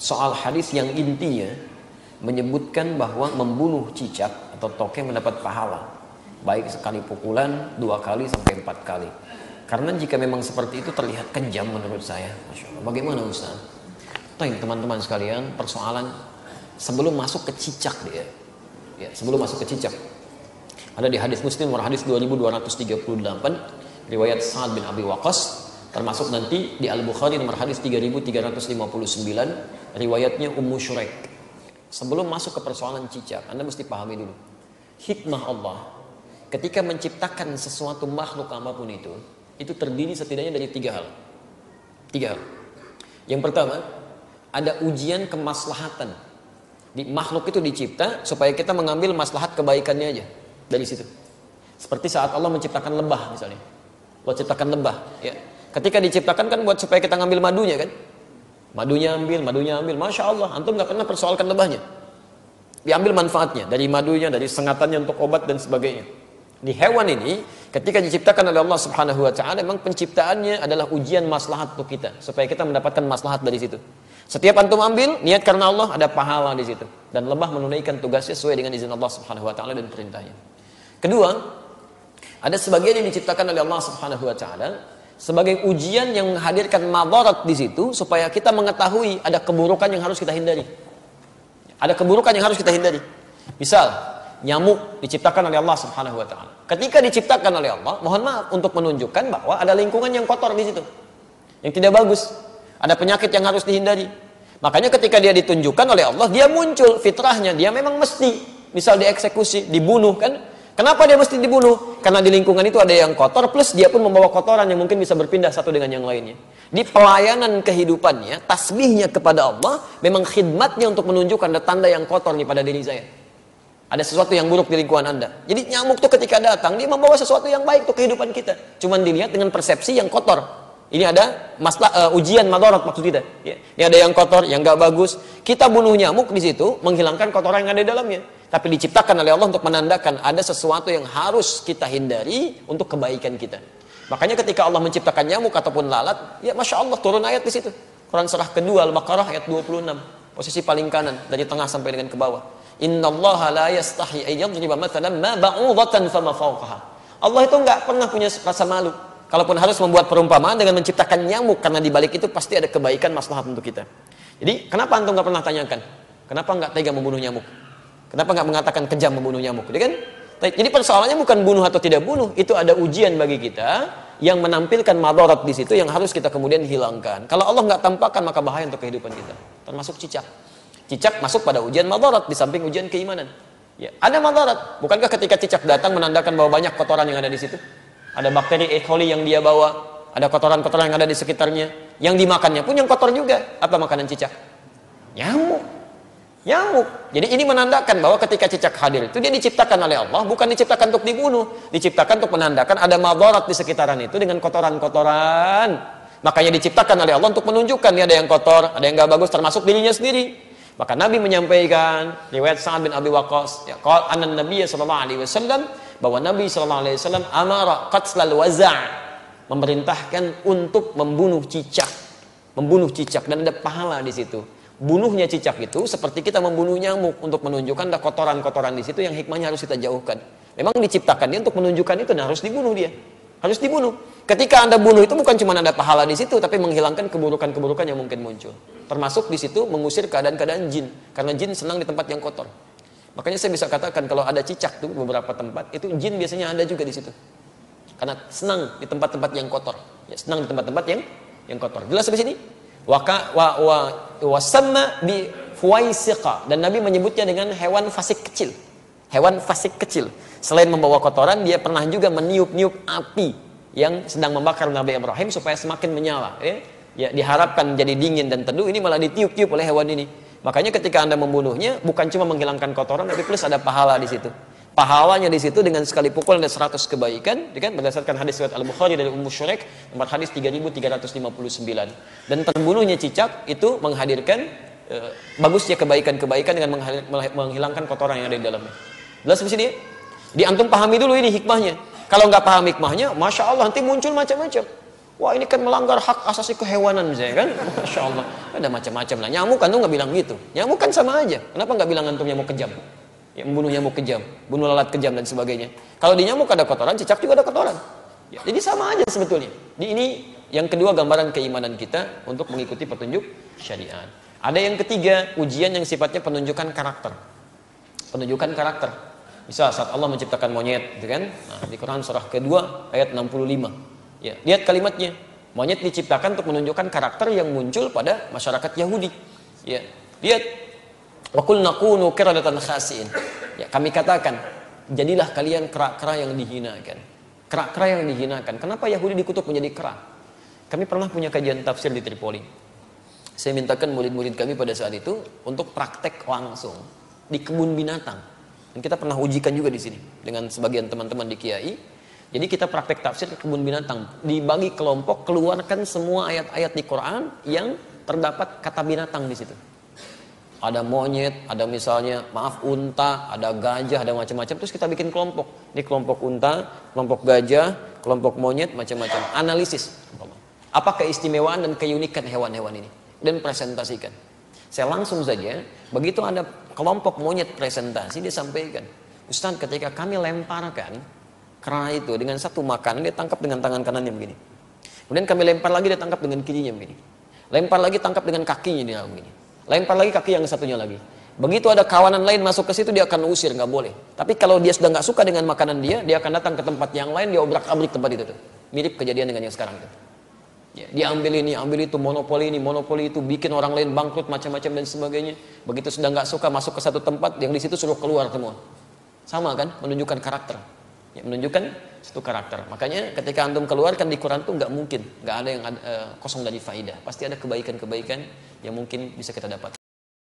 soal hadis yang intinya menyebutkan bahwa membunuh cicak atau tokek mendapat pahala, baik sekali pukulan, 2 kali sampai 4 kali. Karena jika memang seperti itu terlihat kejam menurut saya. Masya Allah. Bagaimana Ustaz? Teman-teman sekalian, persoalan sebelum masuk ke cicak dia. Ya, sebelum masuk ke cicak. Ada di hadis Muslim nomor hadis 2238 riwayat Sa'ad bin Abi Waqqas, termasuk nanti di Al-Bukhari nomor hadis 3359 riwayatnya Ummu Syuraik. Sebelum masuk ke persoalan cicak, Anda mesti pahami dulu hikmah Allah ketika menciptakan sesuatu makhluk apapun itu terdiri setidaknya dari 3 hal. 3 hal. Yang pertama, ada ujian kemaslahatan. Di makhluk itu dicipta supaya kita mengambil maslahat kebaikannya aja dari situ. Seperti saat Allah menciptakan lebah misalnya. Allah ciptakan lebah, ya. Ketika diciptakan kan buat supaya kita ngambil madunya kan. Madunya ambil, Masya Allah, antum gak pernah persoalkan lebahnya. Diambil manfaatnya, dari madunya, dari sengatannya untuk obat dan sebagainya. Di hewan ini, ketika diciptakan oleh Allah Subhanahu wa Ta'ala, memang penciptaannya adalah ujian maslahat untuk kita, supaya kita mendapatkan maslahat dari situ. Setiap antum ambil, niat karena Allah, ada pahala di situ. Dan lebah menunaikan tugasnya sesuai dengan izin Allah Subhanahu wa Ta'ala dan perintahnya. Kedua, ada sebagian yang diciptakan oleh Allah Subhanahu wa Ta'ala sebagai ujian yang menghadirkan madarat di situ, supaya kita mengetahui ada keburukan yang harus kita hindari. Ada keburukan yang harus kita hindari. Misal, nyamuk diciptakan oleh Allah Subhanahu wa Ta'ala. Ketika diciptakan oleh Allah, mohon maaf, untuk menunjukkan bahwa ada lingkungan yang kotor di situ, yang tidak bagus. Ada penyakit yang harus dihindari. Makanya ketika dia ditunjukkan oleh Allah, dia muncul fitrahnya, dia memang mesti, misal dieksekusi, dibunuh kan? Kenapa dia mesti dibunuh? Karena di lingkungan itu ada yang kotor, plus dia pun membawa kotoran yang mungkin bisa berpindah satu dengan yang lainnya. Di pelayanan kehidupannya, tasbihnya kepada Allah, memang khidmatnya untuk menunjukkan ada tanda yang kotor nih pada diri saya. Ada sesuatu yang buruk di lingkungan Anda. Jadi nyamuk tuh ketika datang, dia membawa sesuatu yang baik untuk kehidupan kita. Cuman dilihat dengan persepsi yang kotor. Ini ada ujian madarat maksud kita. Ya. Ini ada yang kotor, yang gak bagus. Kita bunuh nyamuk di situ, menghilangkan kotoran yang ada di dalamnya. Tapi diciptakan oleh Allah untuk menandakan ada sesuatu yang harus kita hindari untuk kebaikan kita. Makanya ketika Allah menciptakan nyamuk ataupun lalat, ya Masya Allah turun ayat di situ. Quran surah kedua Al-Baqarah ayat 26. Posisi paling kanan, dari tengah sampai dengan ke bawah. Innallaha la yastahi ayyadriba mathalan ma ba'udatan fama fawqaha. Allah itu enggak pernah punya rasa malu. Kalaupun harus membuat perumpamaan dengan menciptakan nyamuk, karena di balik itu pasti ada kebaikan maslahat untuk kita. Jadi, kenapa antum enggak pernah tanyakan? Kenapa enggak tega membunuh nyamuk? Kenapa enggak mengatakan kejam membunuh nyamuk? Jadi persoalannya bukan bunuh atau tidak bunuh, itu ada ujian bagi kita yang menampilkan madarat di situ yang harus kita kemudian hilangkan. Kalau Allah enggak tampakkan, maka bahaya untuk kehidupan kita. Termasuk cicak. Cicak masuk pada ujian madarat di samping ujian keimanan. Ya, ada madarat. Bukankah ketika cicak datang menandakan bahwa banyak kotoran yang ada di situ? Ada bakteri E. coli yang dia bawa, ada kotoran-kotoran yang ada di sekitarnya. Yang dimakannya pun yang kotor juga. Apa makanan cicak? Nyamuk. Jadi ini menandakan bahwa ketika cicak hadir itu dia diciptakan oleh Allah, bukan diciptakan untuk dibunuh, diciptakan untuk menandakan ada madarat di sekitaran itu dengan kotoran-kotoran. Makanya diciptakan oleh Allah untuk menunjukkan ini ada yang kotor, ada yang gak bagus, termasuk dirinya sendiri. Maka Nabi menyampaikan riwayat Sa'ad bin Abi Waqqas, ya, qala anna Nabiy sallallahu alaihi wasallam, bahwa Nabi sallallahu alaihi wasallam amara qatlal waza', memerintahkan untuk membunuh cicak dan ada pahala di situ. Bunuhnya cicak itu seperti kita membunuh nyamuk untuk menunjukkan ada kotoran-kotoran di situ yang hikmahnya harus kita jauhkan. Memang diciptakan dia untuk menunjukkan itu dan harus dibunuh dia. Harus dibunuh. Ketika Anda bunuh itu bukan cuma ada pahala di situ, tapi menghilangkan keburukan-keburukan yang mungkin muncul. Termasuk di situ mengusir keadaan-keadaan jin, karena jin senang di tempat yang kotor. Makanya saya bisa katakan kalau ada cicak tuh beberapa tempat, itu jin biasanya ada juga di situ. Karena senang di tempat-tempat yang kotor. Ya, senang di tempat-tempat yang kotor. Jelas di sini? Wasamma bi fuwaisiqa, dan Nabi menyebutnya dengan hewan fasik kecil. Hewan fasik kecil. Selain membawa kotoran, dia pernah juga meniup-niup api yang sedang membakar Nabi Ibrahim supaya semakin menyala. Ya, diharapkan jadi dingin dan teduh, ini malah ditiup-tiup oleh hewan ini. Makanya ketika Anda membunuhnya, bukan cuma menghilangkan kotoran, tapi plus ada pahala di situ. Pahalanya di situ dengan sekali pukul ada 100 kebaikan, kan? Berdasarkan hadis riwayat Al-Bukhari dari Ummu Syuraik nomor hadis 3359. Dan terbunuhnya cicak itu menghadirkan bagusnya kebaikan-kebaikan dengan menghilangkan kotoran yang ada di dalamnya. Jelas di sini? Di antum pahami dulu ini hikmahnya. Kalau nggak paham hikmahnya, Masya Allah nanti muncul macam-macam. Wah ini kan melanggar hak asasi kehewanan misalnya kan. Masya Allah. Ada macam-macam lah. Nyamuk kan tuh nggak bilang gitu. Nyamuk kan sama aja. Kenapa nggak bilang antum nyamuk kejam? Ya, membunuh nyamuk kejam, bunuh lalat kejam dan sebagainya. Kalau di nyamuk ada kotoran, cicak juga ada kotoran. Ya, jadi sama aja sebetulnya. Ini yang kedua gambaran keimanan kita untuk mengikuti petunjuk syariat. Ada yang ketiga, ujian yang sifatnya penunjukan karakter. Penunjukan karakter. Misal saat Allah menciptakan monyet, gitu kan? Nah, di Quran surah kedua ayat 65. Ya, lihat kalimatnya. Monyet diciptakan untuk menunjukkan karakter yang muncul pada masyarakat Yahudi. Ya, lihat. Wa qulna kunu qiradatan khasiin. Ya, kami katakan, jadilah kalian kera-kera yang dihinakan. Kera-kera yang dihinakan. Kenapa Yahudi dikutuk menjadi kera? Kami pernah punya kajian tafsir di Tripoli. Saya mintakan murid-murid kami pada saat itu untuk praktek langsung di kebun binatang. Dan kita pernah ujikan juga di sini dengan sebagian teman-teman di Kiai. Jadi kita praktek tafsir ke kebun binatang. Dibagi kelompok, keluarkan semua ayat-ayat di Quran yang terdapat kata binatang di situ. Ada monyet, ada misalnya unta, ada gajah, ada macam-macam. Terus kita bikin kelompok. Ini kelompok unta, kelompok gajah, kelompok monyet, macam-macam. Analisis. Apa keistimewaan dan keunikan hewan-hewan ini? Dan presentasikan. Saya langsung saja, begitu ada kelompok monyet presentasi, dia sampaikan, Ustaz, ketika kami lemparkan kera itu dengan satu makanan, dia tangkap dengan tangan kanannya begini. Kemudian kami lempar lagi, dia tangkap dengan kirinya begini. Lempar lagi, tangkap dengan kakinya dia begini. Lempar lagi kaki yang satunya lagi. Begitu ada kawanan lain masuk ke situ, dia akan usir, nggak boleh. Tapi kalau dia sudah nggak suka dengan makanan dia akan datang ke tempat yang lain, dia obrak-abrik tempat itu tuh. Mirip kejadian dengan yang sekarang tuh. Ya, dia ambil ini, ambil itu, monopoli ini, monopoli itu, bikin orang lain bangkrut macam-macam dan sebagainya. Begitu sudah nggak suka masuk ke satu tempat, yang di situ suruh keluar semua. Sama kan, menunjukkan karakter. Ya, menunjukkan satu karakter. Makanya ketika antum keluarkan di Quran tuh nggak mungkin, nggak ada yang kosong dari faidah. Pasti ada kebaikan-kebaikan yang mungkin bisa kita dapat.